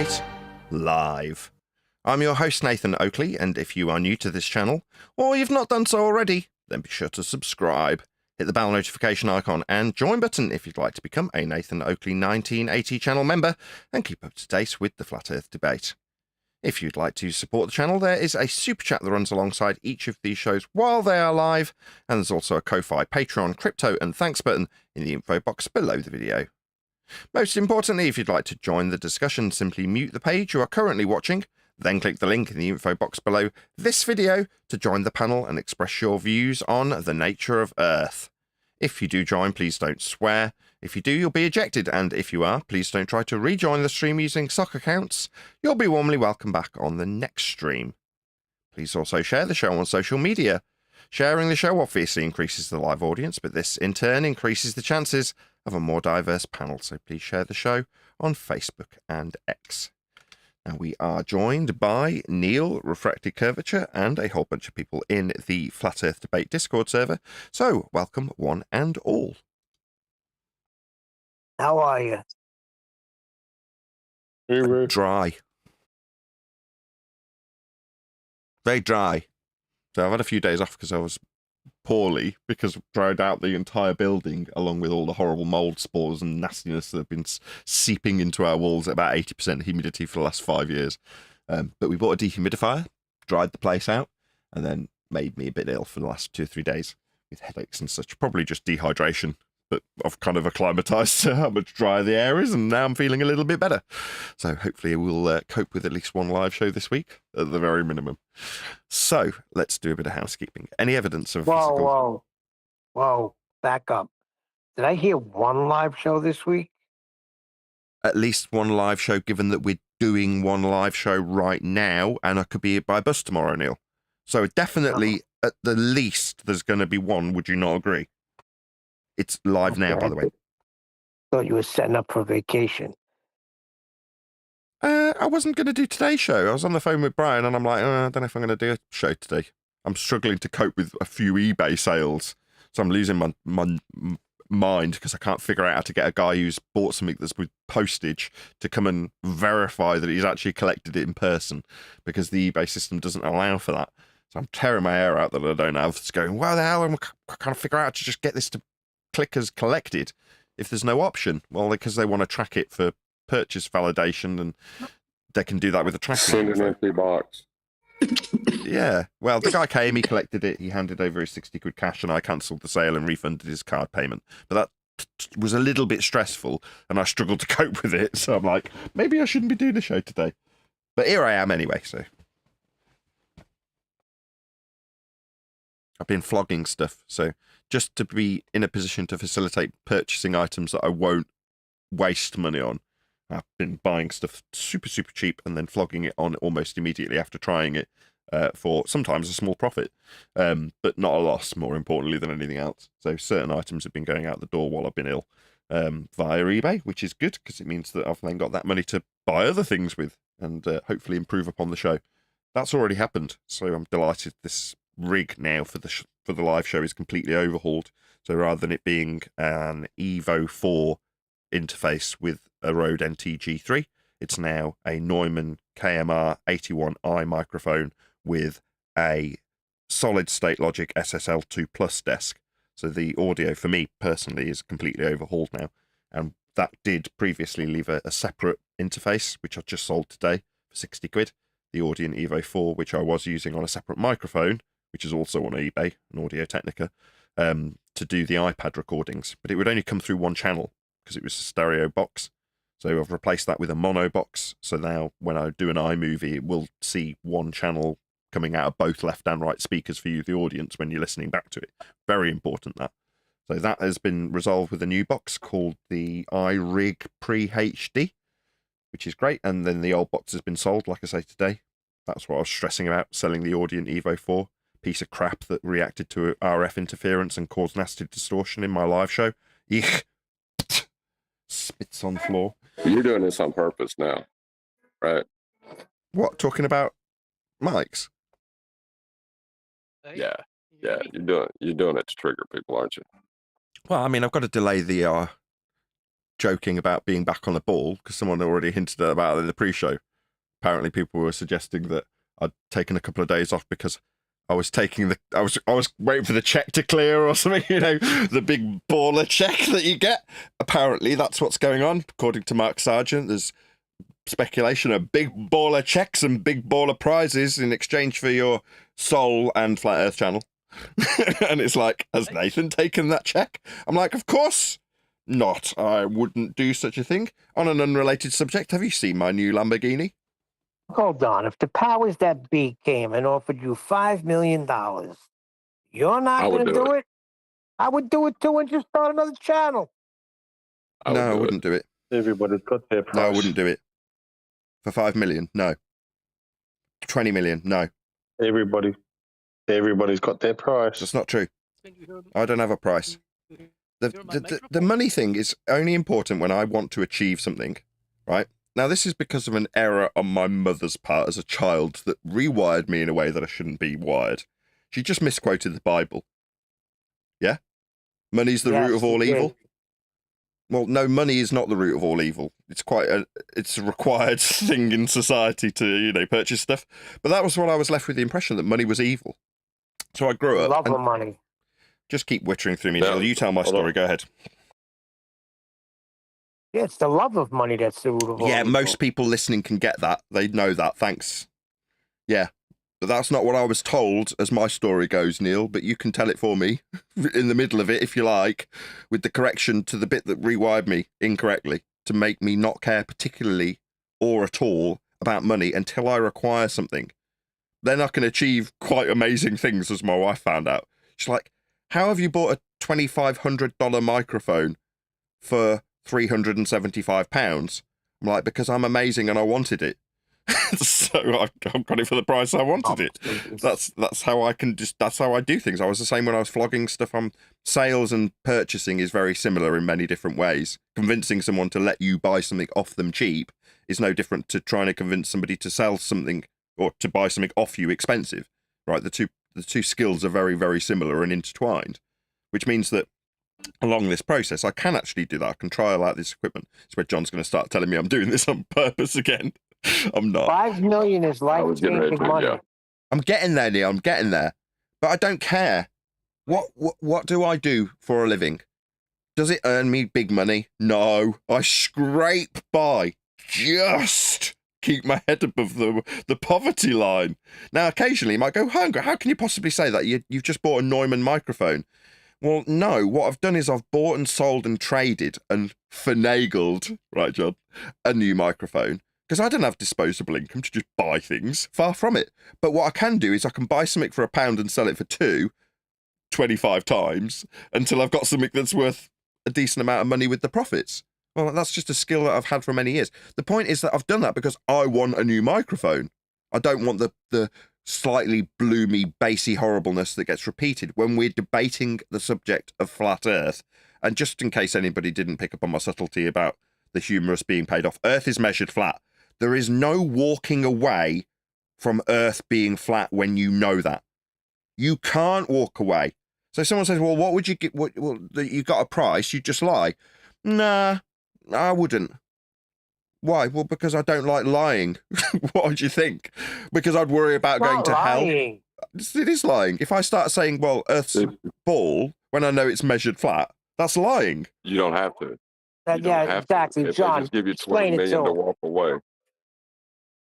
Debate live. I'm your host Nathan Oakley, and if you are new to this channel, or you've not done so already, then be sure to subscribe, hit the bell notification icon and join button if you'd like to become a Nathan Oakley 1980 channel member and keep up to date with the Flat Earth debate. If you'd like to support the channel, there is a super chat that runs alongside each of these shows while they are live, and there's also a Ko-Fi, Patreon, crypto and thanks button in the info box below the video. Most importantly, if you'd like to join the discussion, simply mute the page you are currently watching, then click the link in the info box below this video to join the panel and express your views on the nature of Earth. If you do join, please don't swear. If you do, you'll be ejected, and if you are, please don't try to rejoin the stream using sock accounts. You'll be warmly welcome back on the next stream. Please also share the show on social media. Sharing the show obviously increases the live audience, but this in turn increases the chances of a more diverse panel, so please share the show on Facebook and X. Now we are joined by Neil, Refracted Curvature, and a whole bunch of people in the Flat Earth Debate Discord server, so welcome one and all. How are you? Dry. Very dry. So I've had a few days off because I was poorly, because I've dried out the entire building along with all the horrible mold spores and nastiness that have been seeping into our walls at about 80% humidity for the last 5 years. But we bought a dehumidifier, dried the place out, and then made me a bit ill for the last 2 or 3 days with headaches and such. Probably just dehydration. But I've kind of acclimatized to how much drier the air is, and now I'm feeling a little bit better. So hopefully we'll cope with at least one live show this week, at the very minimum. So let's do a bit of housekeeping. Any evidence of physical... Whoa, back up. Did I hear one live show this week? At least one live show, given that we're doing one live show right now, and I could be by bus tomorrow, Neil. So definitely, at the least, there's going to be one. Would you not agree? It's live now, by the way. Thought you were setting up for vacation. I wasn't going to do today's show. I was on the phone with Brian, and I'm like, I don't know if I'm going to do a show today. I'm struggling to cope with a few eBay sales, so I'm losing my mind because I can't figure out how to get a guy who's bought something that's with postage to come and verify that he's actually collected it in person, because the eBay system doesn't allow for that. So I'm tearing my hair out that I don't have. It's going, well, the hell, I can't figure out how to just get this to click as collected if there's no option. Well, because they want to track it for purchase validation, and they can do that with a tracking. Send an empty box. Yeah, well, the guy came, he collected it, he handed over his 60 quid cash, and I cancelled the sale and refunded his card payment. But that was a little bit stressful, and I struggled to cope with it, so I'm like, maybe I shouldn't be doing the show today. But here I am anyway, so I've been flogging stuff, so just to be in a position to facilitate purchasing items that I won't waste money on, I've been buying stuff super, super cheap and then flogging it on almost immediately after trying it for sometimes a small profit, but not a loss, more importantly than anything else. So certain items have been going out the door while I've been ill via eBay, which is good because it means that I've then got that money to buy other things with and hopefully improve upon the show. That's already happened, so I'm delighted. This rig now for the live show is completely overhauled. So rather than it being an Evo 4 interface with a Rode NT-G3, it's now a Neumann KMR 81i microphone with a solid state logic SSL2 Plus desk. So the audio for me personally is completely overhauled now, and that did previously leave a separate interface which I just sold today for 60 quid, the Audient Evo 4, which I was using on a separate microphone, which is also on eBay, an Audio Technica, to do the iPad recordings. But it would only come through one channel because it was a stereo box. So I've replaced that with a mono box. So now when I do an iMovie, it will see one channel coming out of both left and right speakers for you, the audience, when you're listening back to it. Very important, that. So that has been resolved with a new box called the iRig Pre-HD, which is great. And then the old box has been sold, like I say, today. That's what I was stressing about, selling the Audient Evo 4. Piece of crap that reacted to RF interference and caused nasty distortion in my live show. Eek. Spits on floor. You're doing this on purpose now, right? What, talking about mics? Yeah, you're doing it to trigger people, aren't you? Well, I mean, I've got to delay the joking about being back on the ball because someone already hinted about it in the pre-show. Apparently, people were suggesting that I'd taken a couple of days off because I was waiting for the check to clear or something. You know, the big baller check that you get. Apparently, that's what's going on, according to Mark Sargent. There's speculation of big baller checks and big baller prizes in exchange for your soul and Flat Earth channel. And it's like, has Nathan taken that check? I'm like, of course not. I wouldn't do such a thing. On an unrelated subject, have you seen my new Lamborghini? Hold on. If the powers that be came and offered you $5 million, you're not I would going to do do it? I would do it too and just start another channel. No, I wouldn't do it. Everybody's got their price. No, I wouldn't do it. For 5 million, no. 20 million, no. Everybody's got their price. That's not true. I don't have a price. The money thing is only important when I want to achieve something, right? Now, this is because of an error on my mother's part as a child that rewired me in a way that I shouldn't be wired. She just misquoted the Bible. Yeah? Money's the root of all evil? Well, no, money is not the root of all evil. It's a required thing in society to, you know, purchase stuff. But that was what I was left with, the impression that money was evil. So I grew up. Love of money. Just keep wittering through me, No, Neil. You tell my story. Go ahead. Yeah, it's the love of money that's the root of all Yeah, evil. most people listening can get that. They know that. Thanks. Yeah. But that's not what I was told as my story goes, Neil, but you can tell it for me in the middle of it, if you like, with the correction to the bit that rewired me incorrectly to make me not care particularly or at all about money until I require something. Then I can achieve quite amazing things, as my wife found out. She's like, how have you bought a $2,500 microphone for £375? I'm like, because I'm amazing and I wanted it. So I've got it for the price I wanted it. That's how I can that's how I do things. I was the same when I was flogging stuff. Sales and purchasing is very similar in many different ways. Convincing someone to let you buy something off them cheap is no different to trying to convince somebody to sell something or to buy something off you expensive, right? The two skills are very, very similar and intertwined, which means that along this process, I can actually do that. I can trial out this equipment. It's where John's going to start telling me I'm doing this on purpose again. I'm not. 5 million is life-changing money. yeah. I'm getting there, Neil. I'm getting there. But I don't care. What do I do for a living? Does it earn me big money? No. I scrape by. Just keep my head above the poverty line. Now, occasionally you might go, how can you possibly say that? You've just bought a Neumann microphone. Well, no. What I've done is I've bought and sold and traded and finagled, right, John, a new microphone. Because I don't have disposable income to just buy things. Far from it. But what I can do is I can buy something for £1 and sell it for 25 times until I've got something that's worth a decent amount of money with the profits. Well, that's just a skill that I've had for many years. The point is that I've done that because I want a new microphone. I don't want the slightly bloomy, bassy horribleness that gets repeated when we're debating the subject of flat Earth. And just in case anybody didn't pick up on my subtlety about the humorous being paid off, Earth is measured flat. There is no walking away from Earth being flat when you know that. You can't walk away. So someone says, well, what would you get? Well, you got a price, you just lie. Nah, I wouldn't. Why? Well, because I don't like lying. What would you think? Because I'd worry about going to hell. It is lying. If I start saying, well, Earth's ball, when I know it's measured flat, that's lying. You don't have to. You don't Yeah, have exactly, to. If John. they just give you Explain 20 it million to to him. walk away.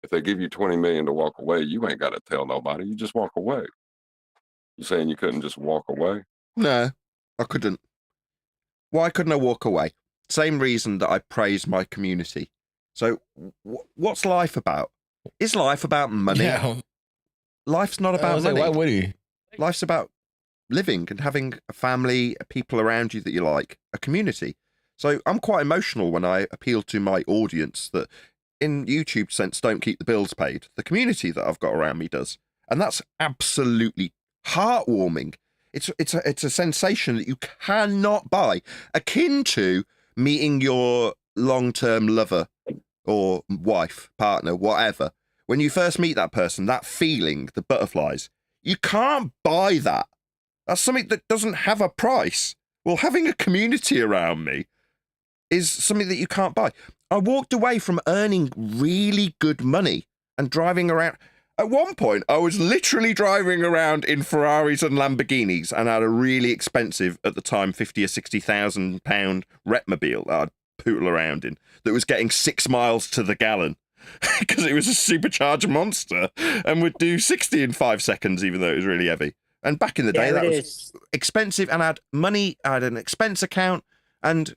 If they give you 20 million to walk away, you ain't got to tell nobody. You just walk away. You saying you couldn't just walk away? No, I couldn't. Why couldn't I walk away? Same reason that I praise my community. So what's life about? Is life about money? Yeah. Life's not about money. Why would he? Life's about living and having a family, people around you that you like, a community. So I'm quite emotional when I appeal to my audience that in YouTube sense don't keep the bills paid. The community that I've got around me does. And that's absolutely heartwarming. It's a sensation that you cannot buy, akin to meeting your long-term lover or wife, partner, whatever. When you first meet that person, that feeling, the butterflies, you can't buy that. That's something that doesn't have a price. Well, having a community around me, is something that you can't buy. I walked away from earning really good money and driving around. At one point, I was literally driving around in Ferraris and Lamborghinis and had a really expensive, at the time, £50,000 or £60,000 Retmobile that I'd pootle around in that was getting 6 miles to the gallon because it was a supercharged monster and would do 60 in 5 seconds, even though it was really heavy. And back in the day, that was expensive, and I had money, I had an expense account, and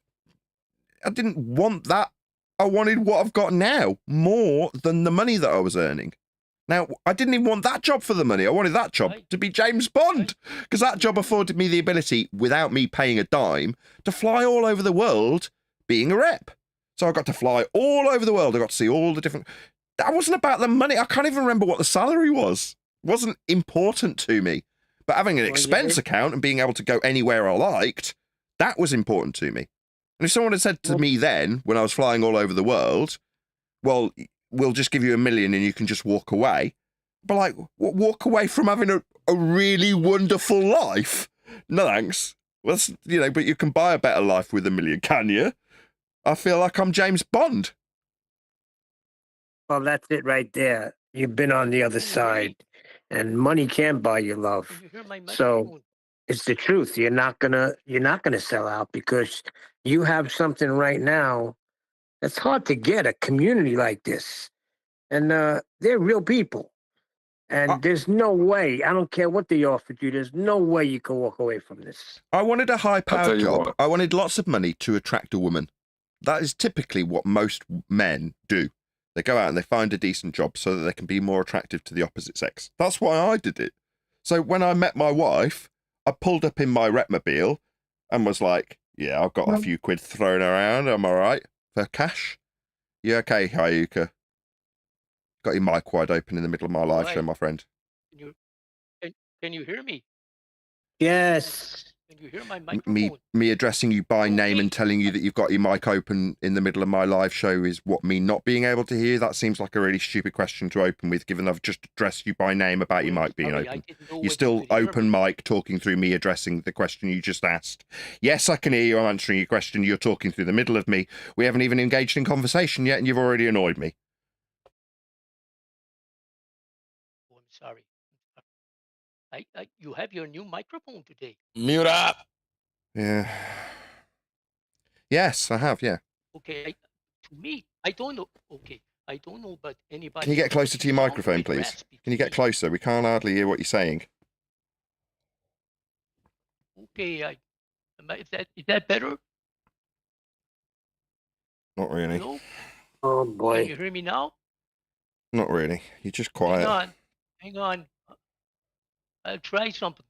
I didn't want that. I wanted what I've got now more than the money that I was earning. Now, I didn't even want that job for the money. I wanted that job to be James Bond, because that job afforded me the ability, without me paying a dime, to fly all over the world being a rep. So I got to fly all over the world. I got to see all the different... That wasn't about the money. I can't even remember what the salary was. It wasn't important to me. But having an expense account and being able to go anywhere I liked, that was important to me. And if someone had said to me then, when I was flying all over the world, well, we'll just give you $1 million and you can just walk away. But like, walk away from having a really wonderful life? No thanks. Well, but you can buy a better life with $1 million, can you? I feel like I'm James Bond. Well, that's it right there. You've been on the other side, and money can't buy you love. So it's the truth. You're not gonna sell out because you have something right now that's hard to get, a community like this. And they're real people. And there's no way, I don't care what they offered you, there's no way you can walk away from this. I wanted a high-powered job. I wanted lots of money to attract a woman. That is typically what most men do. They go out and they find a decent job so that they can be more attractive to the opposite sex. That's why I did it. So when I met my wife, I pulled up in my Retmobile and was like, yeah, I've got a few quid thrown around. I'm all right for cash. You okay, Hayuka? Got your mic wide open in the middle of my live show, my friend. Can you hear me? Yes. Can you hear my microphone? Me addressing you by name and telling you that you've got your mic open in the middle of my live show is what, me not being able to hear? That seems like a really stupid question to open with, given I've just addressed you by name about your mic being open. You're still open mic talking through me addressing the question you just asked. Yes, I can hear you. I'm answering your question. You're talking through the middle of me. We haven't even engaged in conversation yet, and you've already annoyed me. Oh, I'm sorry. You have your new microphone today. Mute up. Yeah. Yes, I have, yeah. Okay, to me, I don't know. Okay, I don't know, but anybody... Can you get closer to your microphone, please? Can you get closer? We can't hardly hear what you're saying. Okay, is that better? Not really. Hello? Oh, boy. Can you hear me now? Not really. You're just quiet. Hang on. I'll try something.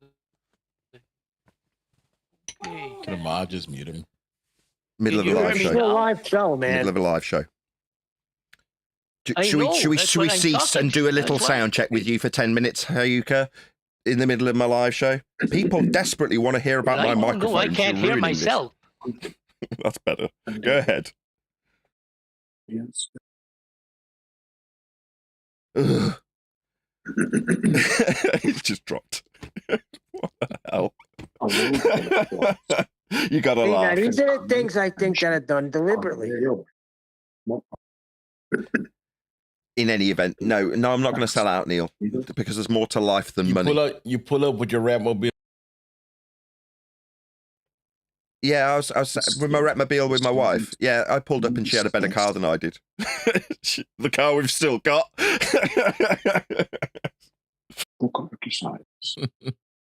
Okay. Come on, just mute him. Middle of a live It's a show. live show, man. Middle of a live show. Should we cease and do a little sound check with you for 10 minutes, Hayuka, in the middle of my live show? People desperately want to hear about my microphone. No, I can't hear myself. That's better. Go ahead. Yes. Ugh. It's just dropped. What the hell? You gotta laugh. Now, these are the things I think that are done deliberately. In any event, no, I'm not going to sell out, Neil, because there's more to life than money. You pull up with your Retmobile. Yeah, I was with my Retmobile with my wife. Yeah, I pulled up and she had a better car than I did. The car we've still got.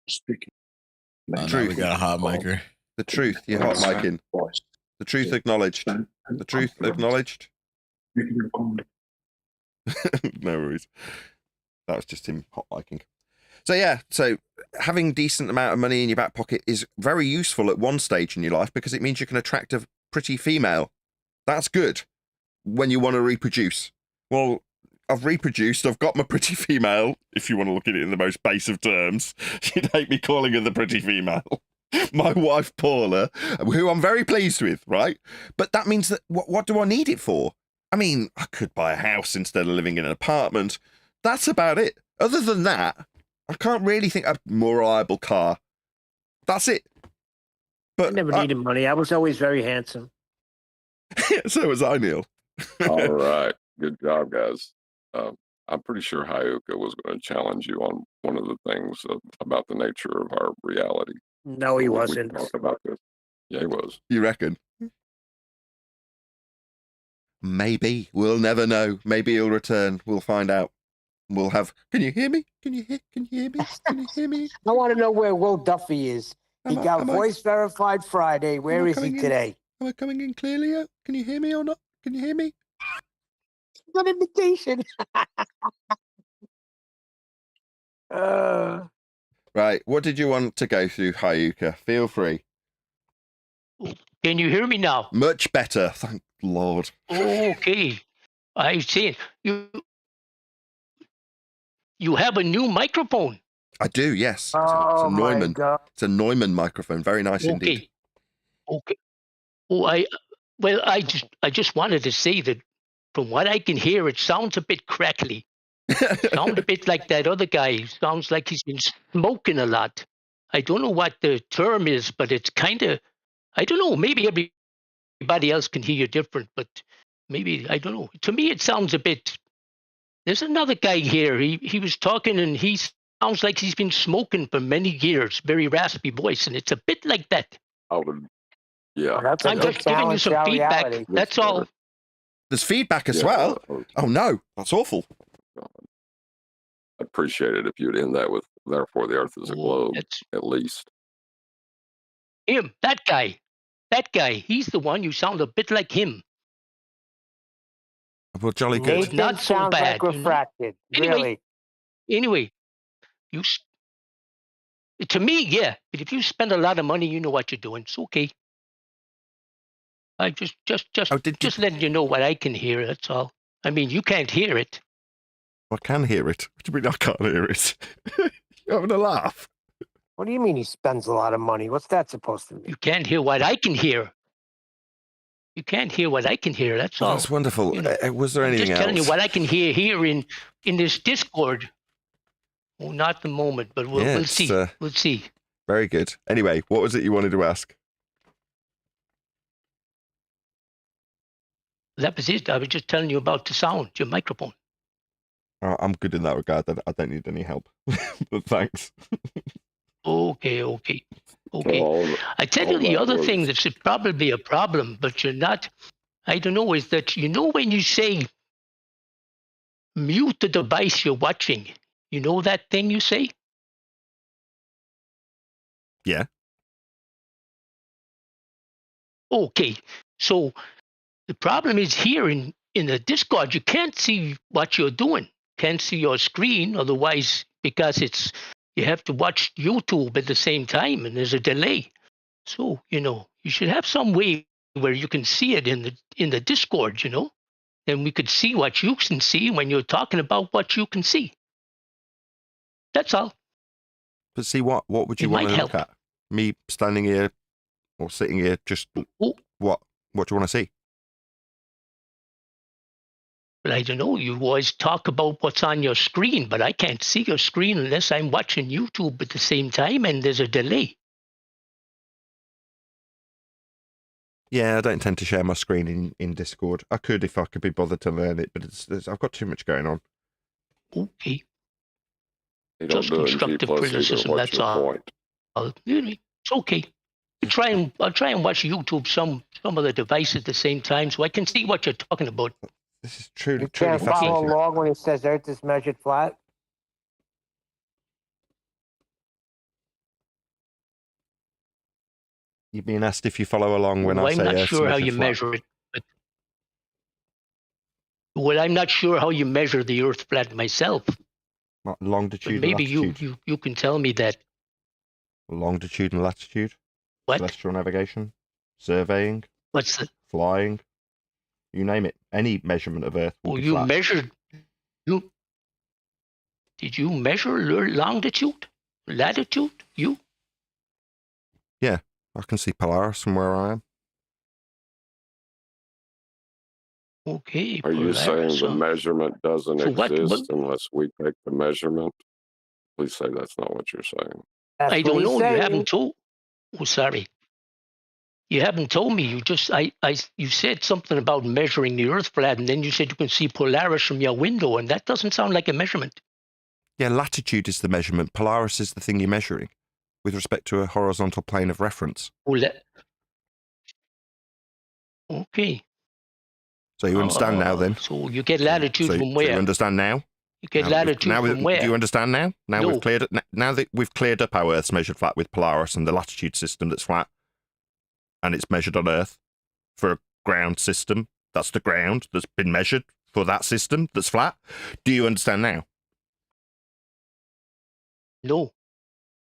Speaking. The truth. We got a hot micer. The truth. You're hot micing. The truth acknowledged. The truth acknowledged. No worries. That was just him hot micing. So yeah, so having decent amount of money in your back pocket is very useful at one stage in your life because it means you can attract a pretty female. That's good when you want to reproduce. Well, I've reproduced. I've got my pretty female, if you want to look at it in the most base of terms. You'd hate me calling her the pretty female. My wife, Paula, who I'm very pleased with, right? But that means that what do I need it for? I mean, I could buy a house instead of living in an apartment. That's about it. Other than that, I can't really think of a more reliable car. That's it. But I never needed money. I was always very handsome. So was I, Neil. All right. Good job, guys. I'm pretty sure Hayuka was going to challenge you on one of the things about the nature of our reality. No, he We wasn't. talked about this. Yeah, he was. You reckon? Maybe. We'll never know. Maybe he'll return. We'll find out. We'll have. Can you hear me? Can you hear me? Can you hear me? I want to know where Will Duffy is. He got am voice verified Friday. Where is he coming in? today? Am I coming in clearly? Can you hear me or not? Can you hear me? Good invitation. Right. What did you want to go through, Hayuka? Feel free. Can you hear me now? Much better. Thank Lord. Okay. I see. You have a new microphone. I do, yes. It's Oh a my Neumann. God. It's a Neumann microphone. Very nice indeed. Okay. Oh, I just wanted to say that from what I can hear, it sounds a bit crackly. Sounds a bit like that other guy. Sounds like he's been smoking a lot. I don't know what the term is, but it's kind of, I don't know, maybe everybody else can hear you different, but maybe, I don't know. To me, it sounds a bit, there's another guy here. He was talking and he sounds like he's been smoking for many years. Very raspy voice, and it's a bit like that. I would, yeah. Well, that's a I'm good just giving you challenge some to our feedback. reality. That's all. There's feedback as Yeah, well. Oh no, that's awful. I'd appreciate it if you'd end that with, therefore the earth is a globe, That's at least. him, that guy. That guy. He's the one. You sound a bit like him. Well, jolly good. Nathan Not so sounds bad, like you know? refracted. Anyway. Really. Anyway, to me, yeah. But if you spend a lot of money, you know what you're doing. It's okay. I just letting you know what I can hear. That's all. I mean, you can't hear it. I can hear it. What do you mean I can't hear it? You're having a laugh. What do you mean he spends a lot of money? What's that supposed to mean? You can't hear what I can hear. You can't hear what I can hear. That's Oh, all. that's wonderful. You know, Was there I'm anything just telling else? you what I can hear here in this Discord. Oh, not the moment, but we'll see. We'll see. Very good. Anyway, what was it you wanted to ask? That was it. I was just telling you about the sound, your microphone. Oh, I'm good in that regard. I don't need any help. But thanks. Okay. I tell you the other thing that's probably a problem, but you're not, I don't know, is that, you know, when you say mute the device you're watching, you know that thing you say? Yeah. Okay. So the problem is here in the Discord, you can't see what you're doing. Can't see your screen, otherwise, because you have to watch YouTube at the same time and there's a delay. So, you know, you should have some way where you can see it in the Discord, you know? And we could see what you can see when you're talking about what you can see. That's all. But see, what would you It want might to look help. at? Me standing here or sitting here? Just Oh, what do you want to see? but I don't know. You always talk about what's on your screen, but I can't see your screen unless I'm watching YouTube at the same time and there's a delay. Yeah, I don't tend to share my screen in Discord. I could if I could be bothered to learn it, but I've got too much going on. Okay. You don't Just do it in G constructive plus either. criticism, What's that's your all. point? Really, it's okay. I'll try and watch YouTube some of the devices at the same time so I can see what you're talking about. This is truly You can't follow fascinating. along when it says Earth is measured flat. You're being asked if you follow along when Well, I I'm say not Earth's sure how measured you flat. measure it. Well, I'm not sure how you measure the Earth flat myself. Like But longitude and maybe latitude. you can tell me that. Longitude and latitude. What? Celestial navigation. Surveying. What's the? Flying. You name it. Any measurement of Earth will Oh, be you flat. measured. Did you measure longitude, latitude? You? Yeah, I can see Polaris from where I am. Okay. Are you saying the measurement doesn't So what- exist unless we take the measurement? Please say that's not what you're saying. That's I what don't he's know. You saying. haven't told. Oh, sorry. You haven't told me. You said something about measuring the Earth flat, and then you said you can see Polaris from your window, and that doesn't sound like a measurement. Yeah, latitude is the measurement. Polaris is the thing you're measuring with respect to a horizontal plane of reference. Okay. So you understand now then? So you get latitude from where? So you understand now? You get latitude from where? Do you understand now? Now No. we've cleared it. Now that we've cleared up how Earth's measured flat with Polaris and the latitude system that's flat, and it's measured on Earth for a ground system. That's the ground that's been measured for that system that's flat. Do you understand now? No.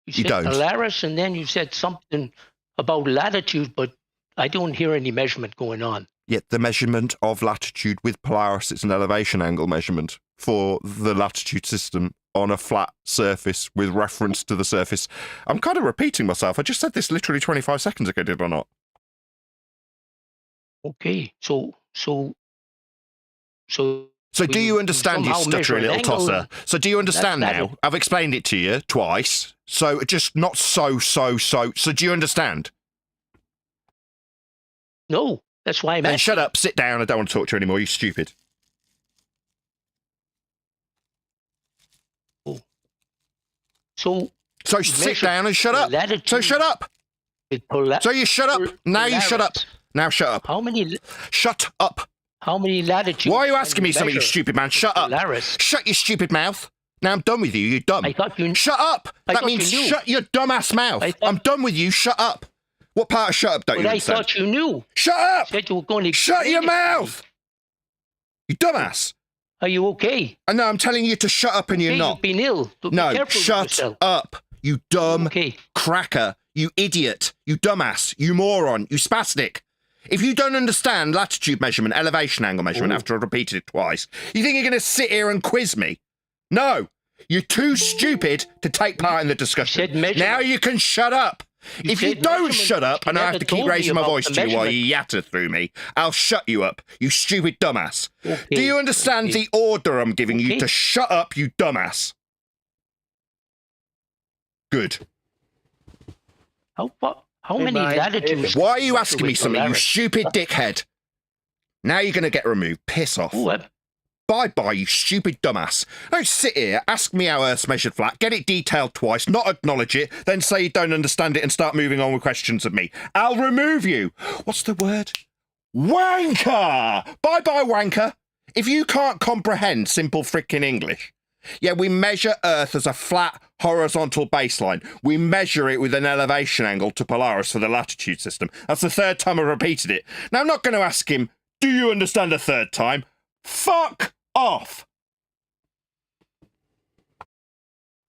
You said don't. Polaris, and then you said something about latitude, but I don't hear any measurement going on. Yet the measurement of latitude with Polaris is an elevation angle measurement for the latitude system on a flat surface with reference to the surface. I'm kind of repeating myself. I just said this literally 25 seconds ago, did I not? Okay. So do you understand, you stuttery little tosser? So do you understand That's now? I've explained it to you twice. So just not so. So do you understand? No. That's why I'm Then asking. shut up, sit down. I don't want to talk to you anymore. You stupid. So sit down and shut up. So shut up. So you shut up. Now you shut up. Now shut up. How many? Shut up. How many latitudes? Why are you asking me something, you stupid man? Shut up. Polaris? Shut your stupid mouth. Now I'm done with you. You're dumb. I thought you. Shut up. I That thought means you knew. shut your dumbass mouth. I'm done with you. Shut up. What part of shut up don't But you I understand? thought you knew. Shut up. Said you were going to. Shut your explain it to me. mouth. You dumbass. Are you okay? I know, I'm telling you to shut up and you're Okay, not. You've been ill. So be No, careful with shut yourself. up. You dumb Okay. cracker. You idiot. You dumbass. You moron. You spastic. If you don't understand latitude measurement, elevation angle measurement, after I've repeated it twice, you think you're going to sit here and quiz me? No. You're too stupid to take part in the discussion. said measurement. Now you can shut up. If you said don't measurement, shut up but you and I have never to keep told me raising my about voice the to you while measurement. you yatter through me, I'll shut you up, you stupid dumbass. Okay, Do you understand okay. the order I'm giving you Okay. to shut up, you dumbass? Good. How Hey, many Brian. latitudes? Why are you measure asking me with something, you Polaris? stupid dickhead? Now you're going to get removed. Piss off. Oh, Bye-bye, you stupid dumbass. Don't sit here, ask me how Earth's measured flat, get it detailed twice, not acknowledge it, then say you don't understand it and start moving on with questions of me. I'll remove you. What's the word? Wanker! Bye-bye, wanker. If you can't comprehend simple frickin' English, yeah, we measure Earth as a flat, horizontal baseline. We measure it with an elevation angle to Polaris for the latitude system. That's the third time I've repeated it. Now, I'm not going to ask him, do you understand a third time? Fuck off.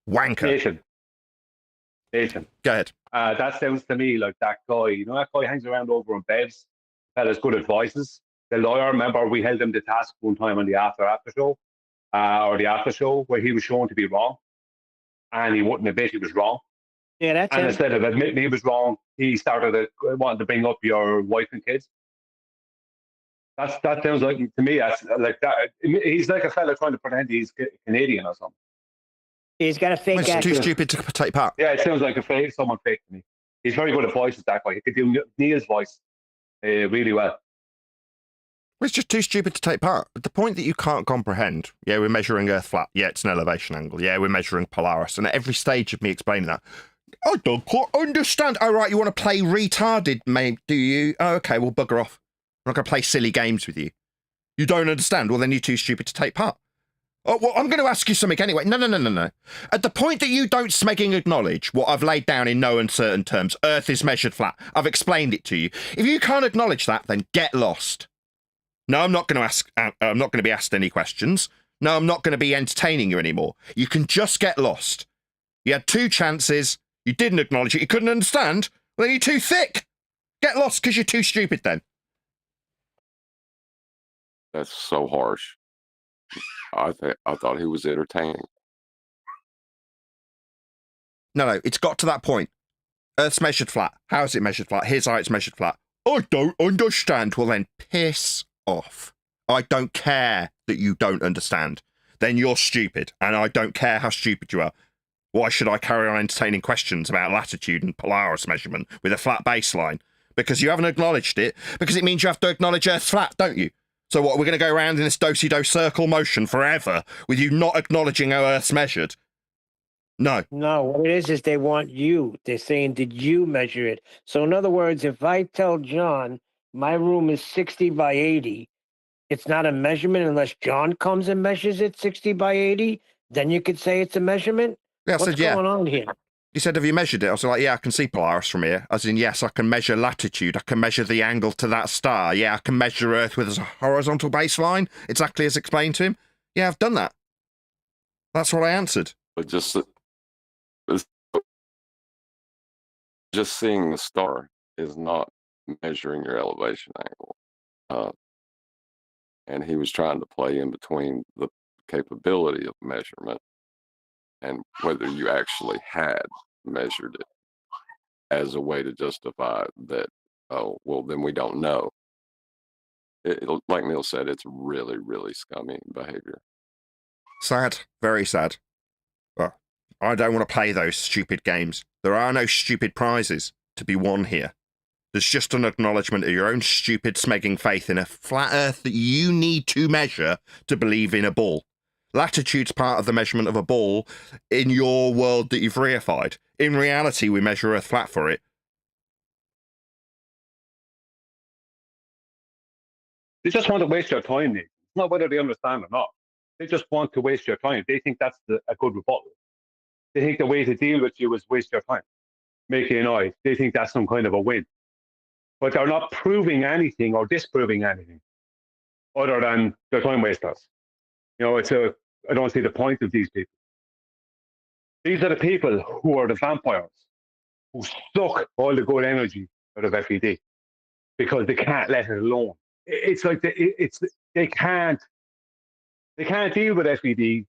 Wanker. Nathan, Go ahead. that sounds to me like that guy. You know, that guy hangs around over on beds. Fella's good at voices. The lawyer, remember, we held him to task one time on the after show, or the after show, where he was shown to be wrong, and he wouldn't admit he was wrong. Yeah, that's And it. instead of admitting he was wrong, he started wanting to bring up your wife and kids. That sounds like to me. That's like that. He's like a fella trying to pretend he's Canadian or something. He's got a fake It's too accent. stupid to take part. Yeah, it sounds like someone fake to me. He's very good at voices. That guy, he could do Neil's voice really well. It's just too stupid to take part. At the point that you can't comprehend, yeah, we're measuring Earth flat. Yeah, it's an elevation angle. Yeah, we're measuring Polaris. And at every stage of me explaining that, I don't quite understand. Oh, right, you want to play retarded, mate, do you? Oh, okay, well, bugger off. I'm not going to play silly games with you. You don't understand? Well, then you're too stupid to take part. Oh, well, I'm going to ask you something anyway. No. At the point that you don't smegging acknowledge what I've laid down in no uncertain terms, Earth is measured flat. I've explained it to you. If you can't acknowledge that, then get lost. No, I'm not going to ask. I'm not going to be asked any questions. No, I'm not going to be entertaining you anymore. You can just get lost. You had 2 chances. You didn't acknowledge it. You couldn't understand. Well, then you're too thick. Get lost because you're too stupid then. That's so harsh. I thought he was entertaining. No, it's got to that point. Earth's measured flat. How is it measured flat? Here's how it's measured flat. I don't understand. Well, then piss off. I don't care that you don't understand. Then you're stupid, and I don't care how stupid you are. Why should I carry on entertaining questions about latitude and Polaris measurement with a flat baseline? because you haven't acknowledged it, because it means you have to acknowledge Earth's flat, don't you? So what, we're going to go around in this do-si-do circle motion forever with you not acknowledging how Earth's measured? No. No, what it is they want you. They're saying, did you measure it? So in other words, if I tell John my room is 60 by 80, it's not a measurement unless John comes and measures it 60 by 80. Then you could say it's a measurement. Yeah, I What's said, yeah. going on here? He said, have you measured it? I was like, yeah, I can see Polaris from here. As in, yes, I can measure latitude. I can measure the angle to that star. Yeah, I can measure Earth with a horizontal baseline, exactly as explained to him. Yeah, I've done that. That's what I answered. But just seeing the star is not measuring your elevation angle. And he was trying to play in between the capability of measurement and whether you actually had measured it as a way to justify that, oh, well, then we don't know. Like Neil said, it's really, really scummy behavior. Sad. Very sad. Well, I don't want to play those stupid games. There are no stupid prizes to be won here. There's just an acknowledgement of your own stupid smegging faith in a flat Earth that you need to measure to believe in a ball. Latitude's part of the measurement of a ball in your world that you've reified. In reality, we measure Earth flat for it. They just want to waste your time, Nick. It's not whether they understand or not. They just want to waste your time. They think that's a good rebuttal. They think the way to deal with you is waste your time, make you annoyed. They think that's some kind of a win. But they're not proving anything or disproving anything other than they're time wasters. You know, I don't see the point of these people. These are the people who are the vampires, who suck all the good energy out of FED because they can't let it alone. It's like they can't deal with FED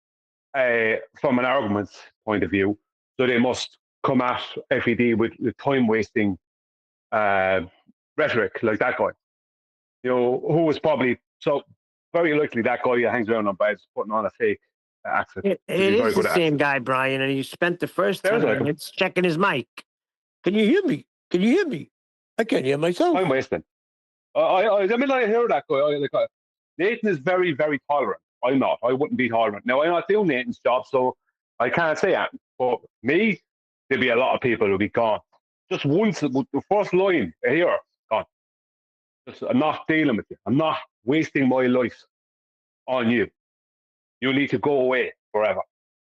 from an argument's point of view, so they must come at FED with time wasting rhetoric like that guy. You know, who was probably so very likely that guy who hangs around on beds putting on a fake accent. It is the same guy, Brian, and he spent the first 10 minutes checking his mic. Can you hear me? Can you hear me? I can't hear myself. I'm wasting. I mean, I hear that guy. Nathan is very, very tolerant. I'm not. I wouldn't be tolerant. Now, I'm not doing Nathan's job, so I can't say that. But me, there'd be a lot of people who'd be gone. Just once, the first line here, gone. I'm not dealing with you. I'm not wasting my life on you. You need to go away forever.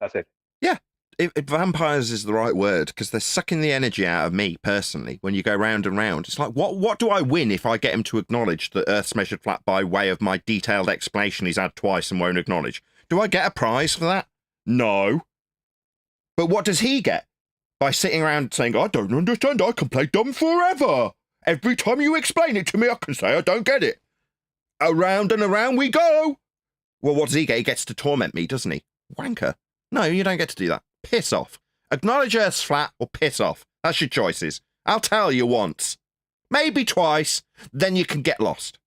That's it. Yeah. If vampires is the right word, because they're sucking the energy out of me personally when you go round and round. It's like, what do I win if I get him to acknowledge that Earth's measured flat by way of my detailed explanation he's had twice and won't acknowledge? Do I get a prize for that? No. But what does he get? By sitting around saying, I don't understand, I can play dumb forever. Every time you explain it to me, I can say I don't get it. Around and around we go. Well, what does he get? He gets to torment me, doesn't he? Wanker. No, you don't get to do that. Piss off. Acknowledge Earth's flat or piss off. That's your choices. I'll tell you once. Maybe twice. Then you can get lost.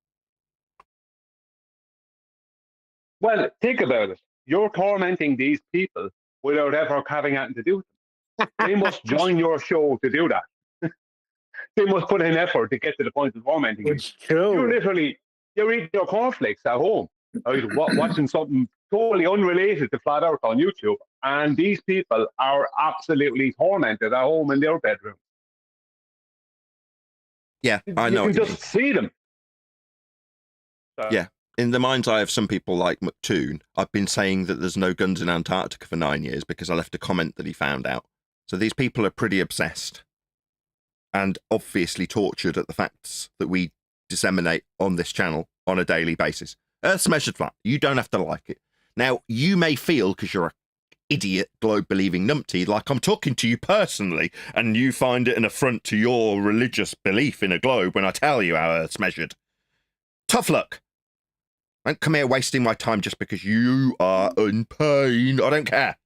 Well, think about it. You're tormenting these people without ever having anything to do with them. They must join your show to do that. They must put in effort to get to the point of tormenting you. It's true. You're eating your cornflakes at home, right, watching something totally unrelated to Flat Earth on YouTube, and these people are absolutely tormented at home in their bedroom. Yeah, I know. You can just see them. Yeah. In the mind's eye of some people like McToon, I've been saying that there's no guns in Antarctica for 9 years because I left a comment that he found out. So these people are pretty obsessed and obviously tortured at the facts that we disseminate on this channel on a daily basis. Earth's measured flat. You don't have to like it. Now, you may feel, because you're an idiot globe-believing numpty, like I'm talking to you personally, and you find it an affront to your religious belief in a globe when I tell you how Earth's measured. Tough luck. Don't come here wasting my time just because you are in pain. I don't care.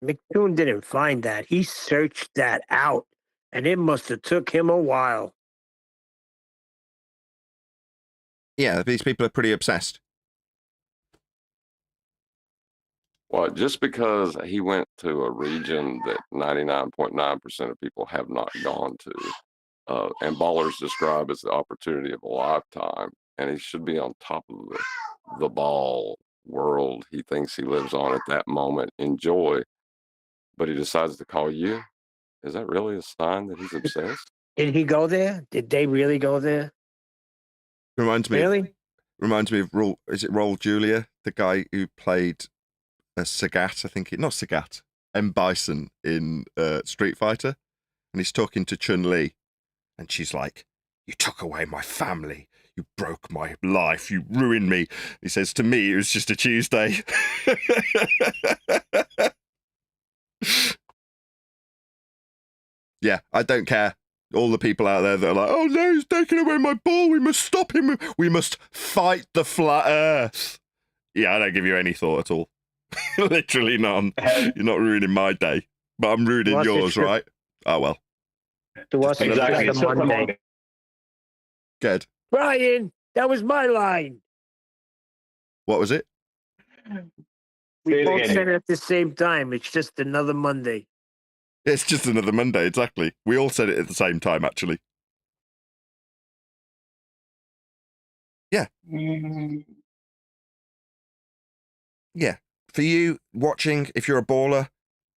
McToon didn't find that. He searched that out, and it must have took him a while. Yeah, these people are pretty obsessed. Well, just because he went to a region that 99.9% of people have not gone to, and ballers describe as the opportunity of a lifetime, and he should be on top of the ball world he thinks he lives on at that moment, enjoy, but he decides to call you. Is that really a sign that he's obsessed? Did he go there? Did they really go there? Reminds me. Really? Reminds me of Raul. Is it Raul Julia, the guy who played Sagat? I think not Sagat. M. Bison in Street Fighter, and he's talking to Chun-Li, and she's like, "You took away my family. You broke my life. You ruined me." He says, "To me, it was just a Tuesday." Yeah, I don't care. All the people out there that are like, "Oh no, he's taking away my ball. We must stop him. We must fight the flat Earth." Yeah, I don't give you any thought at all. Literally none. You're not ruining my day, but I'm ruining Well, yours, right? Oh well. To us, it's Exactly. like It's a just a Monday. Monday. Good. Brian, that was my line. What was it? Say We it both again. said it at the same time. It's just another Monday. It's just another Monday, exactly. We all said it at the same time, actually. Yeah. Yeah. For you watching, if you're a baller,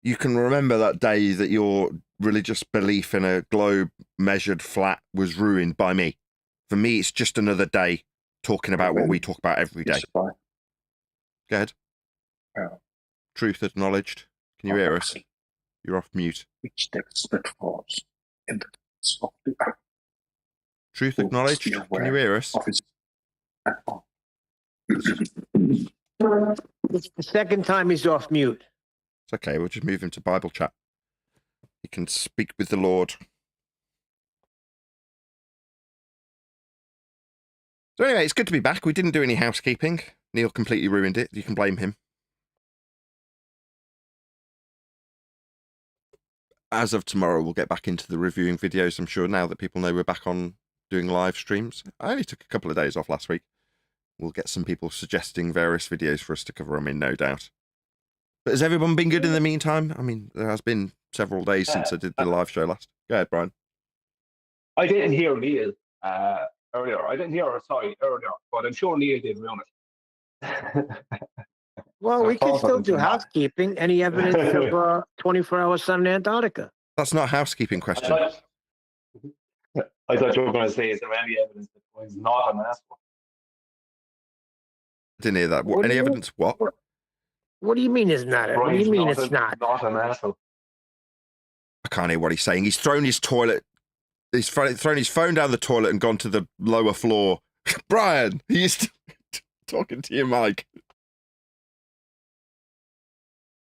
you can remember that day that your religious belief in a globe measured flat was ruined by me. For me, it's just another day talking about what we talk about every day. Go ahead. Truth acknowledged. Can you hear us? You're off mute. Which text that falls in the text of the act Truth acknowledged. Can you hear us? of its platform. It's the second time he's off mute. It's okay. We'll just move him to Bible chat. He can speak with the Lord. So anyway, it's good to be back. We didn't do any housekeeping. Neil completely ruined it. You can blame him. As of tomorrow, we'll get back into the reviewing videos, I'm sure, now that people know we're back on doing live streams. I only took a couple of days off last week. We'll get some people suggesting various videos for us to cover them in, no doubt. But has everyone been good in the meantime? I mean, there has been several days since I did the live show last. Go ahead, Brian. I didn't hear Neil earlier. I didn't hear her, sorry, earlier, but I'm sure Neil did ruin it. Well, we can still do Not. housekeeping. Any evidence of 24-hour sun in Antarctica? That's not a housekeeping question. I thought you were going to say, is there any evidence that he's not an asshole? I didn't hear that. What do Any you- evidence? What? What do you mean it's not? What do Brian's you mean it's not? Not an asshole. I can't hear what he's saying. He's thrown his toilet. He's thrown his phone down the toilet and gone to the lower floor. Brian, he's talking to your mic.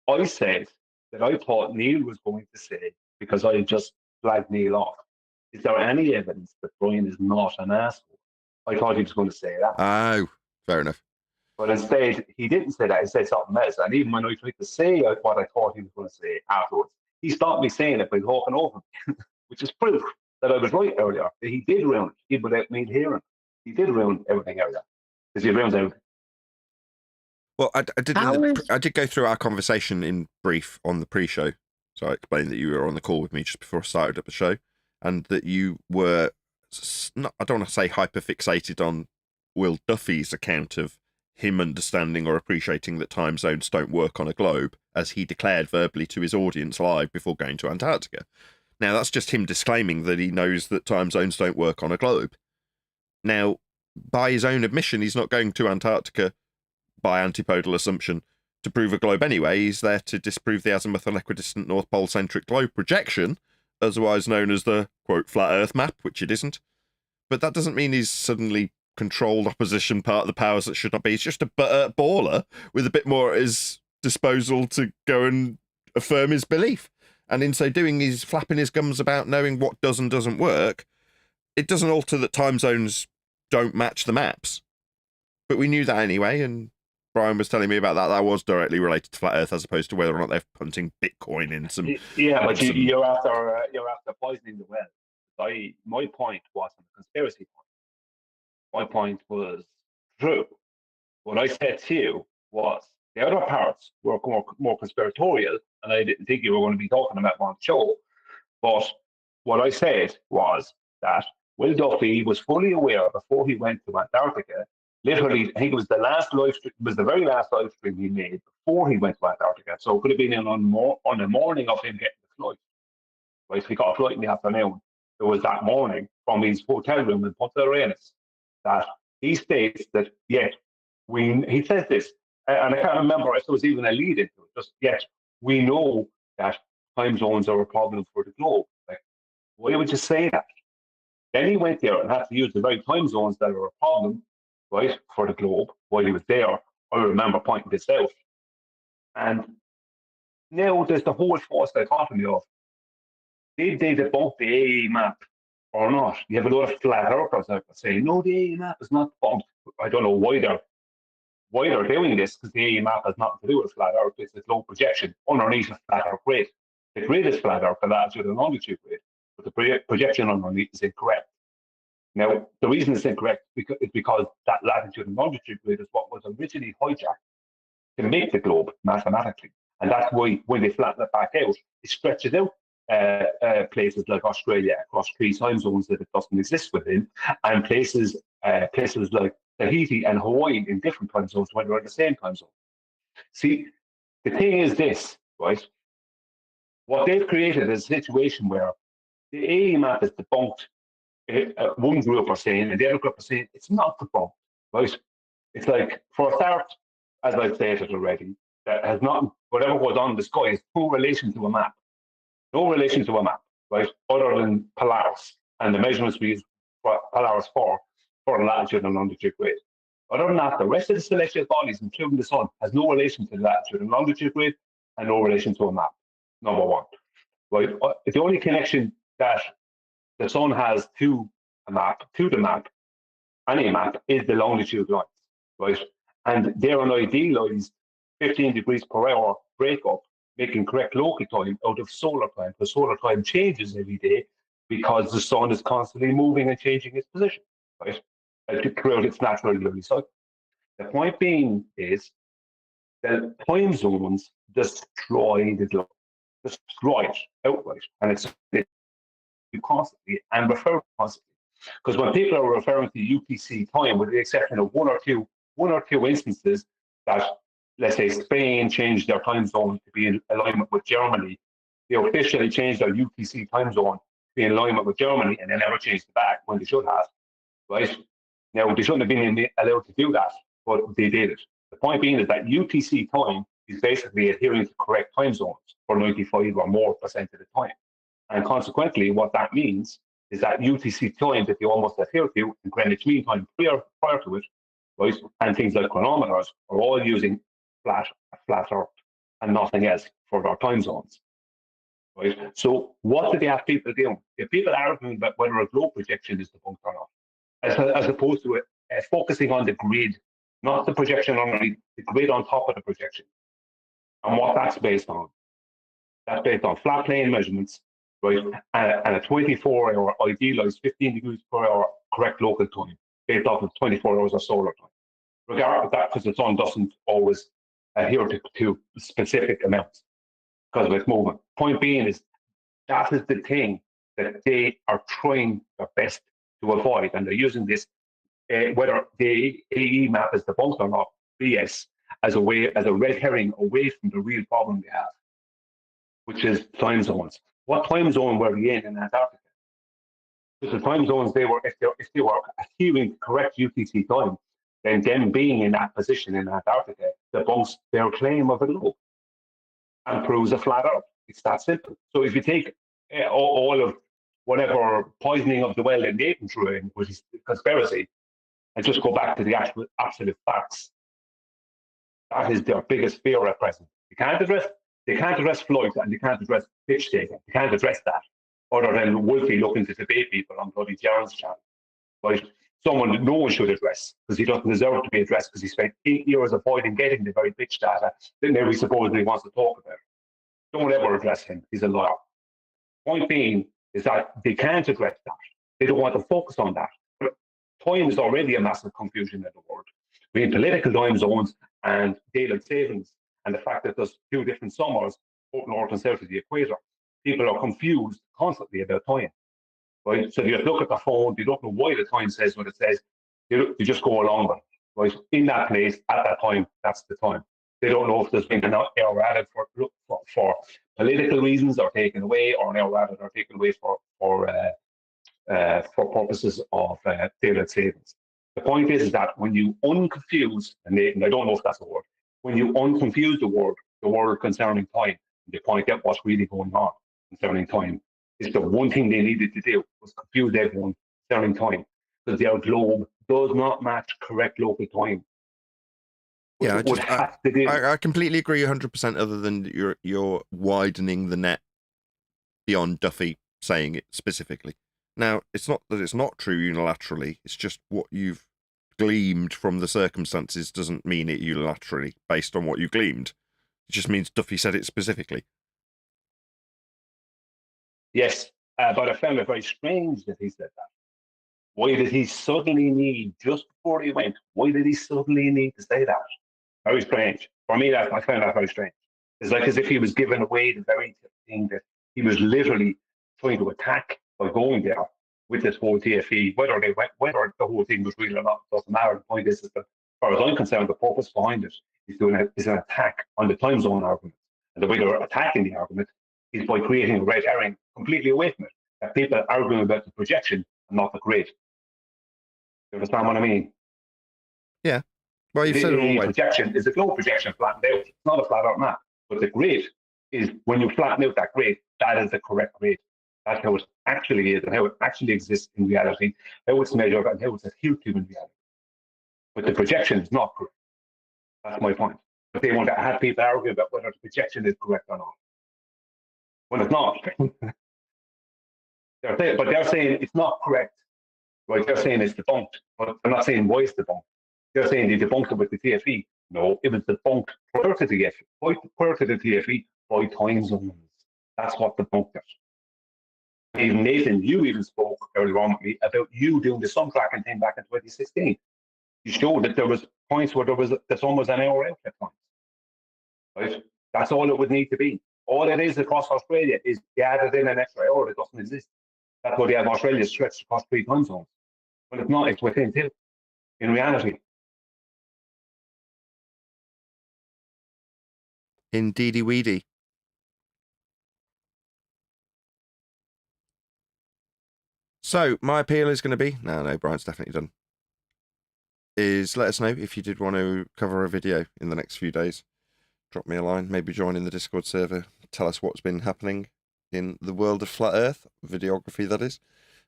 I said that I thought Neil was going to say, because I just flagged Neil off, is there any evidence that Brian is not an asshole? I thought he was going to say that. Oh, fair enough. But instead, he didn't say that. He said something else. And even when I tried to say what I thought he was going to say afterwards, he stopped me saying it by talking over me, which is proof that I was right earlier. That he did ruin it, even without me hearing. He did ruin everything earlier. Because he ruins everything. Well, I did. How is- I did go through our conversation in brief on the pre-show. So I explained that you were on the call with me just before I started up the show, and that you were not. I don't want to say hyper-fixated on Will Duffy's account of him understanding or appreciating that time zones don't work on a globe, as he declared verbally to his audience live before going to Antarctica. Now, that's just him disclaiming that he knows that time zones don't work on a globe. Now, by his own admission, he's not going to Antarctica by antipodal assumption to prove a globe anyway. He's there to disprove the azimuthal equidistant North Pole-centric globe projection, otherwise known as the, quote, flat Earth map, which it isn't. But that doesn't mean he's suddenly controlled opposition part of the powers that should not be. He's just a baller with a bit more at his disposal to go and affirm his belief. And in so doing, he's flapping his gums about knowing what does and doesn't work. It doesn't alter that time zones don't match the maps. But we knew that anyway, and Brian was telling me about that. That was directly related to flat Earth, as opposed to whether or not they're punting Bitcoin in some. Yeah, but some- you're after poisoning the well. My point wasn't a conspiracy point. My point was true. What I said to you was The other parts were more conspiratorial, and I didn't think you were going to be talking about them on the show. But what I said was that Will Duffy was fully aware before he went to Antarctica. Literally, I think it was the last live stream, it was the very last live stream he made before he went to Antarctica. So it could have been on the morning of him getting the flight. Right, so he got a flight in the afternoon. It was that morning from his hotel room in Punta Arenas that he states that, yet, he says this, and I can't remember if there was even a lead into it, just yet, we know that time zones are a problem for the globe. Like, why would you say that? Then he went there and had to use the very time zones that are a problem, right, for the globe while he was there. I remember pointing this out. And now there's the whole false dichotomy of, did they debunk the AE map or not? You have a lot of flat earthers out there saying, no, the AE map is not debunked. I don't know why they're doing this, because the AE map has nothing to do with flat earth. It's a low projection underneath a flat earth grid. The grid is flat earth, the latitude and longitude grid, but the projection underneath is incorrect. Now, the reason it's incorrect is because that latitude and longitude grid is what was originally hijacked to make the globe mathematically. And that's why when they flatten it back out, it stretches out places like Australia across 3 time zones that it doesn't exist within, and places like Tahiti and Hawaii in different time zones when they're in the same time zone. See, the thing is this, right? What they've created is a situation where the AE map is debunked. One group are saying, and the other group are saying it's not debunked, right? It's like, for a start, as I've stated already, that has not, whatever goes on in the sky is no relation to a map. No relation to a map, right? Other than Polaris and the measurements we use Polaris for the latitude and longitude grid. Other than that, the rest of the celestial bodies, including the sun, has no relation to the latitude and longitude grid and no relation to a map. Number one, right? The only connection that the sun has to the map, any map, is the longitude lines, right? And they're an idealized 15 degrees per hour breakup, making correct local time out of solar time, because solar time changes every day because the sun is constantly moving and changing its position, right? To create its natural yearly cycle. The point being is that time zones destroy the globe, destroy it outright, and it's constantly and refer constantly. Because when people are referring to UTC time, with the exception of one or two instances that, let's say, Spain changed their time zone to be in alignment with Germany, they officially changed their UTC time zone to be in alignment with Germany, and they never changed it back when they should have, right? Now, they shouldn't have been allowed to do that, but they did it. The point being is that UTC time is basically adhering to correct time zones for 95 or more percent of the time. And consequently, what that means is that UTC time that you almost adhere to, and Greenwich Mean Time prior to it, right, and things like chronometers are all using flat Earth and nothing else for their time zones, right? So what do they have people doing? If people arguing about whether a globe projection is debunked or not, as opposed to focusing on the grid, not the projection underneath, the grid on top of the projection, and what that's based on. That's based on flat plane measurements, right, and a 24-hour idealized 15 degrees per hour correct local time, based off of 24 hours of solar time. Regardless of that, because the sun doesn't always adhere to specific amounts because of its movement. Point being is, that is the thing that they are trying their best to avoid, and they're using this, whether the AE map is debunked or not, BS, as a red herring away from the real problem they have, which is time zones. What time zone were we in Antarctica? Because the time zones if they were adhering to correct UTC time, then them being in that position in Antarctica debunks their claim of a globe and proves a flat Earth. It's that simple. So if you take all of whatever poisoning of the well that Nathan threw in, which is conspiracy, and just go back to the actual absolute facts, that is their biggest fear at present. They can't address flight, and they can't address pitch taking. They can't address that, other than Wolfie looking to debate people on bloody Jaron's channel. Right? Someone that no one should address, because he doesn't deserve to be addressed, because he spent 8 years avoiding getting the very pitch data that now he supposedly wants to talk about. Don't ever address him. He's a liar. Point being is that they can't address that. They don't want to focus on that. But time is already a massive confusion in the world. We have political time zones and daylight savings, and the fact that there's two different summers, both north and south of the equator. People are confused constantly about time, right? So you look at the phone, they don't know why the time says what it says. You just go along with it, right? In that place, at that time, that's the time. They don't know if there's been an error added for political reasons or taken away, or an error added or taken away for purposes of daylight savings. The point is that when you unconfuse, and I don't know if that's a word, when you unconfuse the word concerning time, they point out what's really going on concerning time. It's the one thing they needed to do was confuse everyone concerning time, because their globe does not match correct local time. Yeah, I completely agree 100%. Other than you're widening the net beyond Duffy saying it specifically. Now, it's not that it's not true unilaterally. It's just what you've gleamed from the circumstances doesn't mean it unilaterally based on what you gleamed. It just means Duffy said it specifically. Yes, but I found it very strange that he said that. Why did he suddenly need, just before he went, why did he suddenly need to say that? Very strange. For me, I found that very strange. It's like as if he was giving away the very thing that he was literally trying to attack by going there with this whole TFE. Whether the whole thing was real or not doesn't matter. The point is that, as far as I'm concerned, the purpose behind it is an attack on the time zone argument. And the way they're attacking the argument is by creating a red herring completely away from it. That people are arguing about the projection and not the grid. You understand what I mean? Yeah. Well, you've said it all. Projection is a globe projection flattened out. It's not a flat out map. But the grid is, when you flatten out that grid, that is the correct grid. That's how it actually is and how it actually exists in reality, how it's measured and how it's adhered to in reality. But the projection is not correct. That's my point. But they want to have people argue about whether the projection is correct or not. When it's not. They're saying it's not correct. Right? They're saying it's debunked. But they're not saying why it's debunked. They're saying they debunked it with the TFE. No, it was debunked prior to the TFE by time zones. That's what debunked it. Even Nathan, you even spoke earlier on with me about you doing the sun tracking thing back in 2016. You showed that there was points where the sun was an hour out at times. Right? That's all it would need to be. All it is across Australia is you added in an extra hour that doesn't exist. That's why they have Australia stretched across 3 time zones. But it's not, it's within 2 in reality. Indeedy weedy. So my appeal is going to be, no, Brian's definitely done, is let us know if you did want to cover a video in the next few days. Drop me a line, maybe join in the Discord server, tell us what's been happening in the world of Flat Earth, videography that is,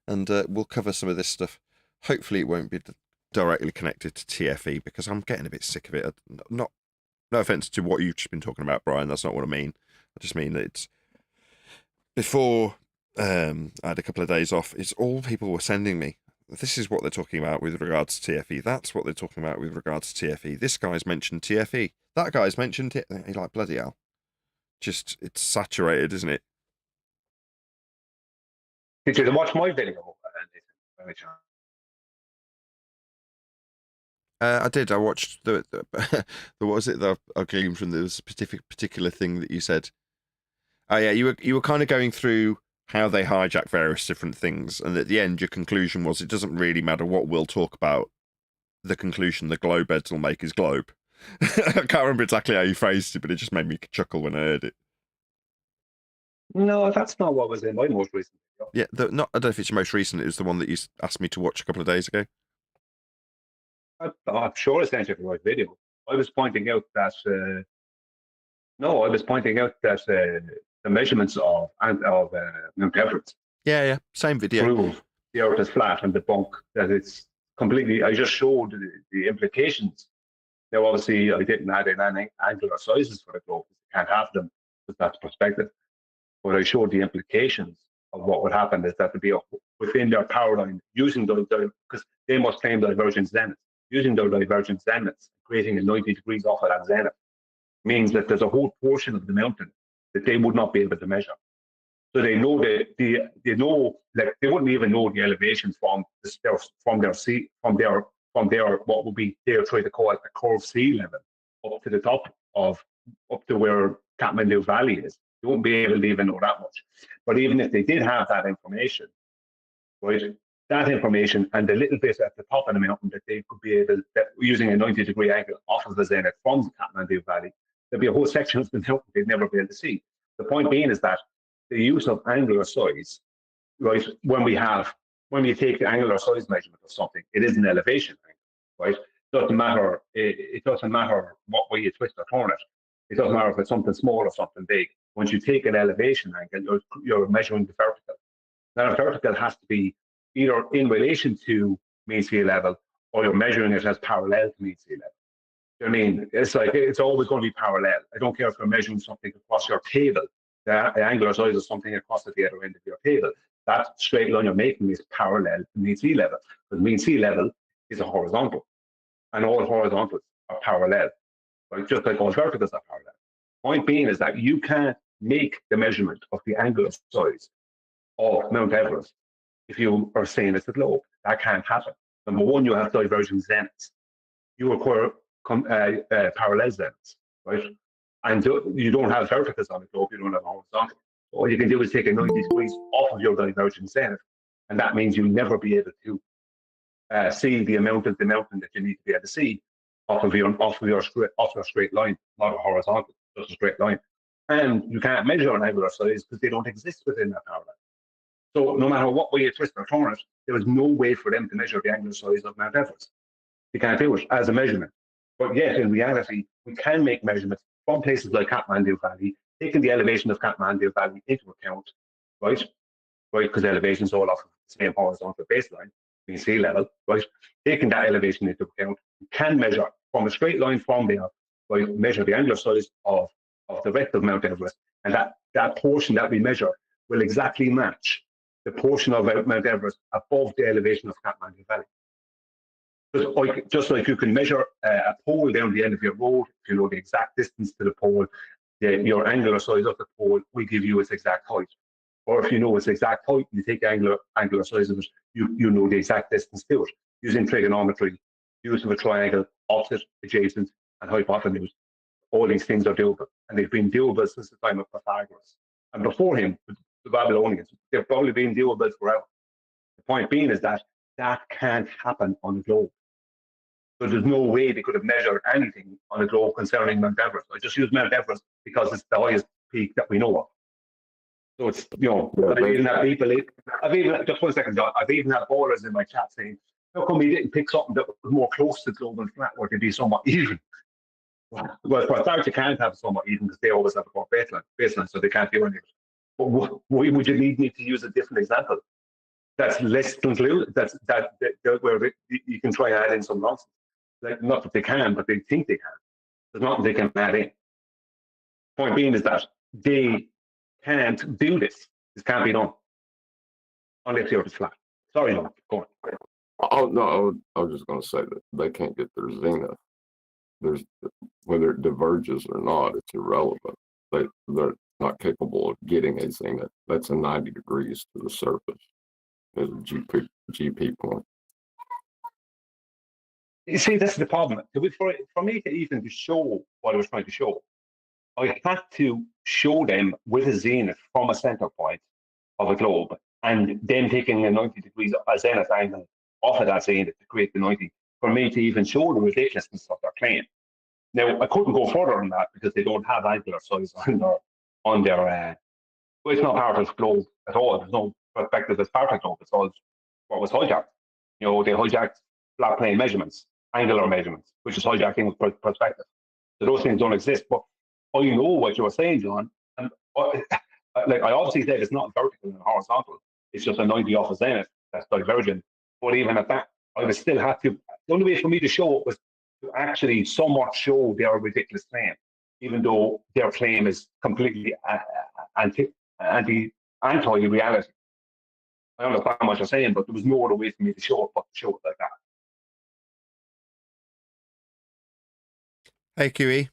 and we'll cover some of this stuff. Hopefully it won't be directly connected to TFE, because I'm getting a bit sick of it. No offense to what you've just been talking about, Brian, that's not what I mean. I just mean that it's before I had a couple of days off, it's all people were sending me. This is what they're talking about with regards to TFE. That's what they're talking about with regards to TFE. This guy's mentioned TFE. That guy's mentioned it. You're like, bloody hell. Just, it's saturated, isn't it? Did you watch my video? I did. I watched the what was it? I gleaned from the particular thing that you said. Oh yeah, you were kind of going through how they hijack various different things, and at the end, your conclusion was it doesn't really matter what we'll talk about. The conclusion the globe heads will make is globe. I can't remember exactly how you phrased it, but it just made me chuckle when I heard it. No, that's not what was in my most recent video. Yeah, I don't know if it's your most recent. It was the one that you asked me to watch a couple of days ago. I'm sure I sent you the right video. I was pointing out that the measurements of Mount Everest. Yeah, same video. Prove the Earth is flat and debunk that it's completely. I just showed the implications. Now, obviously, I didn't add in any angular sizes for the globe. You can't have them because that's perspective. But I showed the implications of what would happen is that to be within their power line, using because they must claim divergent zenith, using their divergent zeniths, creating a 90 degrees off of that zenith, means that there's a whole portion of the mountain that they would not be able to measure. So they know that they know that they wouldn't even know the elevations from their what would be they'll try to call it the curved sea level. up to the top of, up to where Kathmandu Valley is. You won't be able to even know that much. But even if they did have that information, right, that information and the little bit at the top of the mountain that they could be able, that using a 90-degree angle off of the zenith from Kathmandu Valley, there'd be a whole section of the mountain they'd never be able to see. The point being is that the use of angular size, right, when you take the angular size measurement of something, it is an elevation angle, right? It doesn't matter what way you twist or turn it. It doesn't matter if it's something small or something big. Once you take an elevation angle, you're measuring the vertical. Now, the vertical has to be either in relation to mean sea level, or you're measuring it as parallel to mean sea level. I mean, it's like, it's always going to be parallel. I don't care if you're measuring something across your table. The angular size of something across at the other end of your table. That straight line you're making is parallel to mean sea level. Because mean sea level is a horizontal, and all horizontals are parallel, right? Just like all verticals are parallel. Point being is that you can't make the measurement of the angular size of Mount Everest if you are saying it's a globe. That can't happen. Number one, you have diverging zeniths. You require parallel zeniths, right? And you don't have verticals on the globe, you don't have horizontal. All you can do is take a 90 degrees off of your diverging zenith, and that means you'll never be able to see the amount of the mountain that you need to be able to see off of your straight line, not a horizontal, just a straight line. And you can't measure an angular size because they don't exist within that parallel. So no matter what way you twist or turn it, there is no way for them to measure the angular size of Mount Everest. You can't do it as a measurement. But yet, in reality, we can make measurements from places like Kathmandu Valley, taking the elevation of Kathmandu Valley into account, right? Right, because elevation is all off of the same horizontal baseline, mean sea level, right? Taking that elevation into account, we can measure from a straight line from there, right? Measure the angular size of the rest of Mount Everest, and that portion that we measure will exactly match the portion of Mount Everest above the elevation of Kathmandu Valley. Just like you can measure a pole down the end of your road, if you know the exact distance to the pole, your angular size of the pole will give you its exact height. Or if you know its exact height, you take angular size of it, you know the exact distance to it. Using trigonometry, use of a triangle, opposite, adjacent, and hypotenuse. All these things are doable, and they've been doable since the time of Pythagoras. And before him, the Babylonians, they've probably been doable forever. The point being is that can't happen on the globe. So there's no way they could have measured anything on the globe concerning Mount Everest. I just use Mount Everest because it's the highest peak that we know of. So it's, just 1 second, John, I've even had ballers in my chat saying, how come we didn't pick something that was more close to global flat where they'd be somewhat even? Well, for a start, you can't have somewhat even because they always have a core baseline, so they can't do anything. But why would you need me to use a different example? That's less conclusive. That where you can try and add in some nonsense. Like, not that they can, but they think they can. There's nothing they can add in. Point being is that they can't do this. This can't be done unless the earth is flat. Sorry, no, go on. Oh no, I was just going to say that they can't get their zenith. There's whether it diverges or not, it's irrelevant. They're not capable of getting a zenith. That's a 90 degrees to the surface. There's a GP point. You see, this is the problem. For me to even to show what I was trying to show, I had to show them with a zenith from a center point of a globe, and then taking a 90 degrees a zenith angle off of that zenith to create the 90, for me to even show the ridiculousness of their claim. Now, I couldn't go further than that because they don't have angular size on their well, it's not part of the globe at all. There's no perspective as part of the globe. It's all what was hijacked. They hijacked flat plane measurements, angular measurements, which is hijacking with perspective. So those things don't exist. But I know what you were saying, John. And like I obviously said, it's not vertical and horizontal. It's just a 90 off a zenith that's divergent. But even at that, I would still have to. The only way for me to show it was to actually somewhat show their ridiculous claim, even though their claim is completely anti-reality. I understand what you're saying, but there was no other way for me to show it but to show it like that. Hey, QE.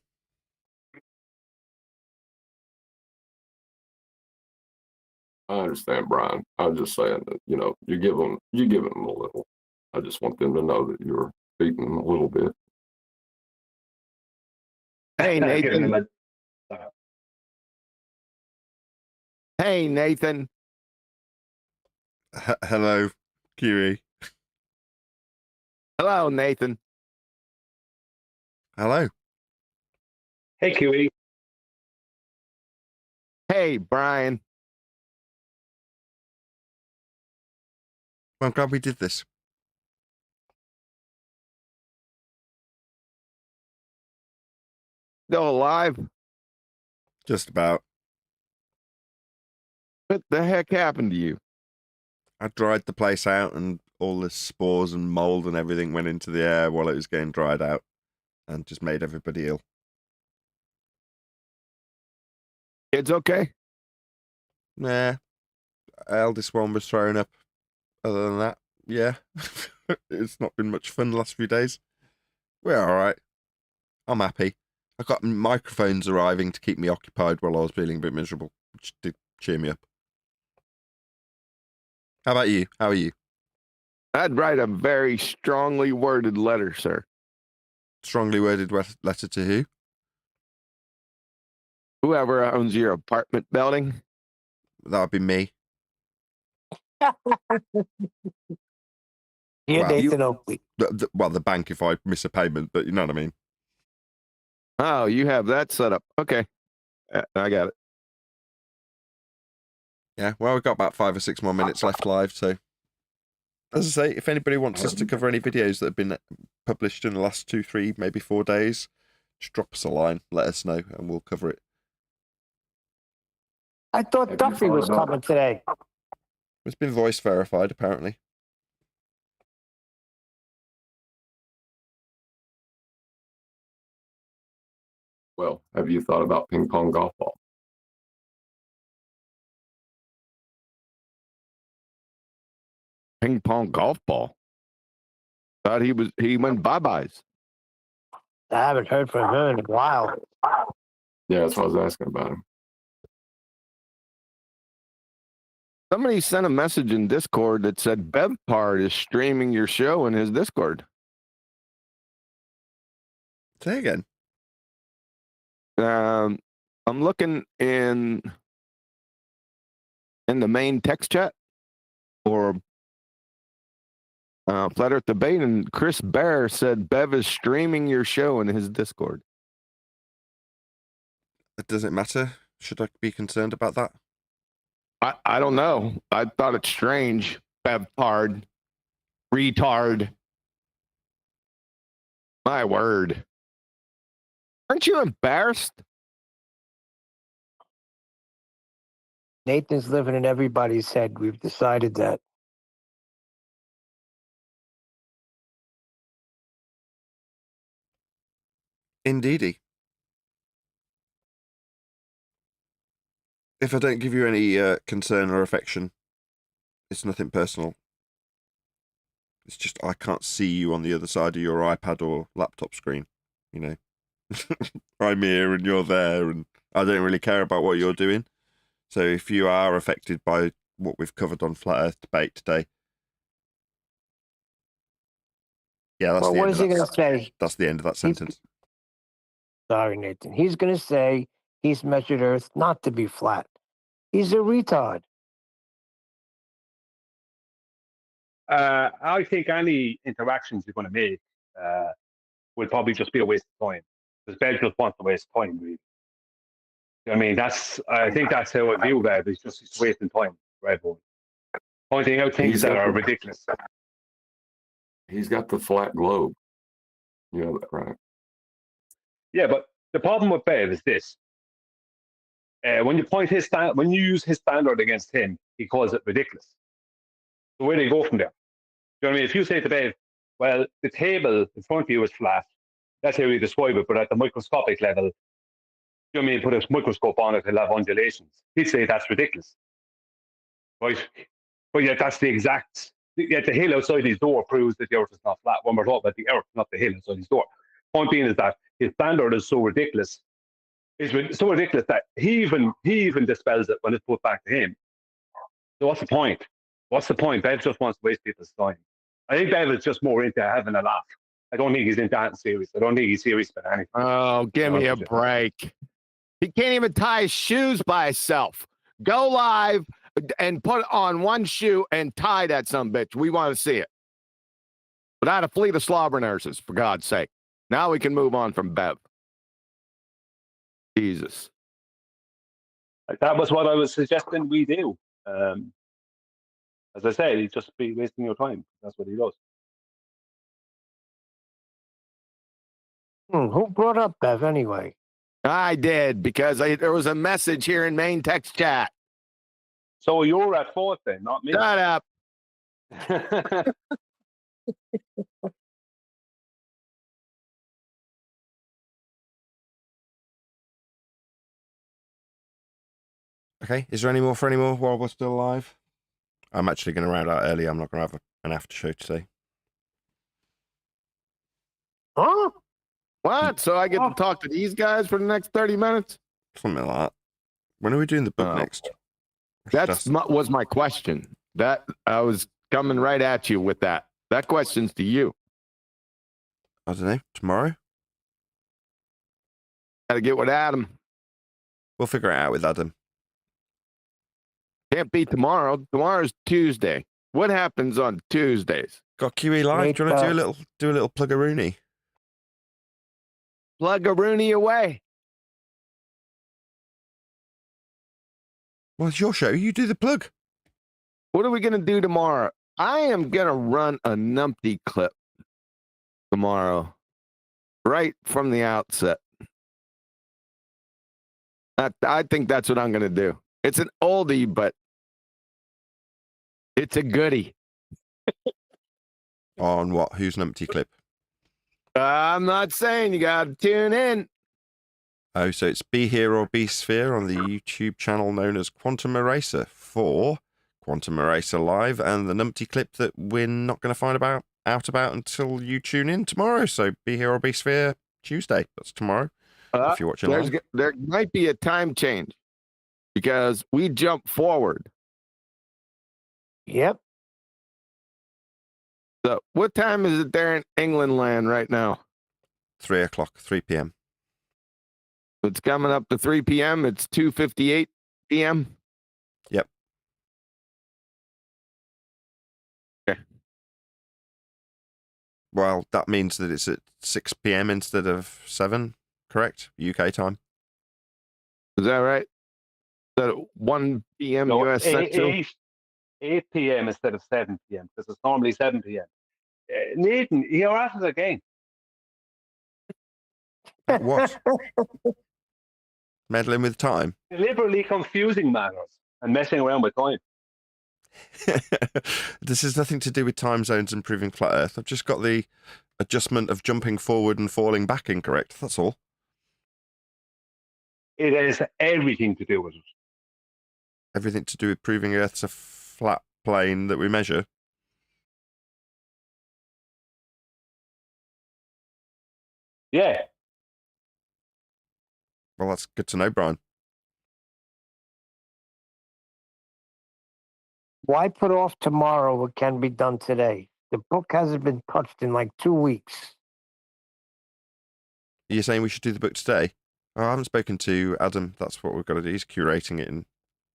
I understand, Brian. I'm just saying that, you give them a little. I just want them to know that you're beating them a little bit. Hey, Giving him Nathan. Hey, Nathan. Hello, Kiwi. Hello, Nathan. Hello. Hey, QE. Hey, Brian. Well, I'm glad we did this. Still alive? Just about. What the heck happened to you? I dried the place out and all the spores and mold and everything went into the air while it was getting dried out and just made everybody ill. It's okay. Nah. Eldest one was thrown up. Other than that, yeah. It's not been much fun the last few days. We're all right. I'm happy. I got microphones arriving to keep me occupied while I was feeling a bit miserable, which did cheer me up. How about you? How are you? I'd write a very strongly worded letter, sir. Strongly worded letter to who? Whoever owns your apartment building. That would be me. You're Well, Nathan Oakley. Well, the bank if I miss a payment, but you know what I mean. Oh, you have that set up. Okay. I got it. Yeah, well, we've got about 5 or 6 more minutes left live, so as I say, if anybody wants us to cover any videos that have been published in the last 2, 3, maybe 4 days, just drop us a line, let us know, and we'll cover it. I thought Duffy was coming today. It's been voice verified, apparently. Well, have you thought about ping pong golf ball? Ping pong golf ball. Thought he went bye-byes. I haven't heard from him in a while. Yeah, that's what I was asking about him. Somebody sent a message in Discord that said Bevpard is streaming your show in his Discord. Say again. I'm looking in the main text chat or Flat Earth Debate, and Chris Bear said Bev is streaming your show in his Discord. Does it matter? Should I be concerned about that? I don't know. I thought it's strange. Bevpard. Retard. My word. Aren't you embarrassed? Nathan's living in everybody's head. We've decided that. Indeedy. If I don't give you any concern or affection, it's nothing personal. It's just I can't see you on the other side of your iPad or laptop screen, you know. I'm here and you're there, and I don't really care about what you're doing. So if you are affected by what we've covered on Flat Earth Debate today, yeah, that's Well, the what end is of he that. going to say? That's the end of that sentence. Sorry, Nathan. He's going to say he's measured Earth not to be flat. He's a retard. I think any interactions you're going to make will probably just be a waste of time. Because Bev just wants to waste time, really. You know what I mean? I think that's how I view Bev. It's just wasting time for everyone. Pointing out things that are ridiculous. He's got the flat globe. You know that, right? Yeah, but the problem with Bev is this. When you use his standard against him, he calls it ridiculous. So where do you go from there? You know what I mean? If you say to Bev, well, the table in front of you is flat, that's how you describe it, but at the microscopic level, you know what I mean? Put a microscope on it, it'll have undulations. He'd say that's ridiculous. Right? But yet that's yet the hill outside his door proves that the earth is not flat when we're talking about the earth, not the hill outside his door. Point being is that his standard is so ridiculous. It's so ridiculous that he even dispels it when it's put back to him. So what's the point? What's the point? Bev just wants to waste people's time. I think Bev is just more into having a laugh I don't think he's in that serious. I don't think he's serious about anything. Oh, give me a break. He can't even tie his shoes by himself. Go live and put on one shoe and tie that sumbitch. We want to see it. Without a fleet of slobber nurses, for God's sake. Now we can move on from Bev. Jesus. Like, that was what I was suggesting we do. As I said, he'd just be wasting your time. That's what he does. Who brought up Bev anyway? I did, because there was a message here in main text chat. So you're at fault then, not me. Shut up. Okay, is there any more while we're still alive? I'm actually going to round out early. I'm not going to have an after show today. Huh? What? So I get to talk to these guys for the next 30 minutes? Something like that. When are we doing the book next? Was my question. That I was coming right at you with that. That question's to you. I don't know. Tomorrow? Got to get with Adam. We'll figure it out with Adam. Can't be tomorrow. Tomorrow's Tuesday. What happens on Tuesdays? Got QE live. Do you want to do a little plug-a-rooney? Plug-a-rooney away. Well, it's your show. You do the plug. What are we going to do tomorrow? I am going to run a numpty clip tomorrow. Right from the outset. I think that's what I'm going to do. It's an oldie, but it's a goodie. On what? Who's numpty clip? I'm not saying. You got to tune in. Oh, so it's Be Here or Be Sphere on the YouTube channel known as Quantum Eraser for Quantum Eraser Live, and the numpty clip that we're not going to find out about until you tune in tomorrow. So Be Here or Be Sphere Tuesday. That's tomorrow. If you're watching live. There might be a time change because we jump forward. Yep. So what time is it there in England land right now? 3 o'clock, 3 p.m. It's coming up to 3 p.m. It's 2:58 p.m. Yep. Okay. Well, that means that it's at 6 p.m. instead of 7, correct? UK time. Is that right? Is that 1 p.m. No, US Central? 8 p.m. instead of 7 p.m. because it's normally 7 p.m. Nathan, you're at it again. What? Meddling with time? Deliberately confusing matters and messing around with time. This has nothing to do with time zones and proving flat Earth. I've just got the adjustment of jumping forward and falling back incorrect. That's all. It has everything to do with it. Everything to do with proving Earth's a flat plane that we measure. Yeah. Well, that's good to know, Brian. Why put off tomorrow what can be done today? The book hasn't been touched in like 2 weeks. You're saying we should do the book today? Oh, I haven't spoken to Adam. That's what we've got to do. He's curating it, and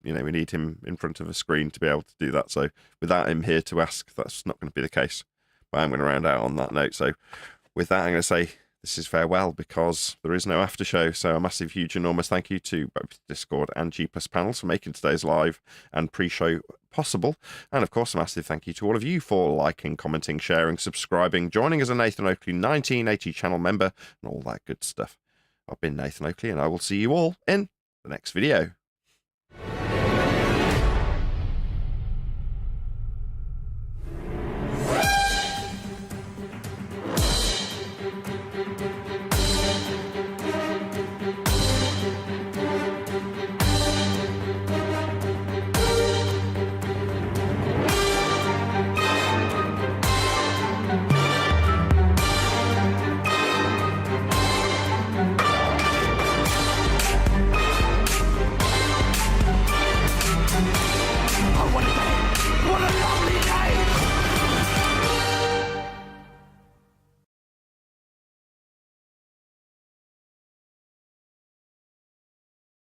we need him in front of a screen to be able to do that. So without him here to ask, that's not going to be the case. But I'm going to round out on that note. So with that, I'm going to say this is farewell because there is no after show. So a massive, huge, enormous thank you to both Discord and G+ panels for making today's live and pre-show possible. And of course, a massive thank you to all of you for liking, commenting, sharing, subscribing, joining as a Nathan Oakley 1980 channel member, and all that good stuff. I've been Nathan Oakley, and I will see you all in the next video.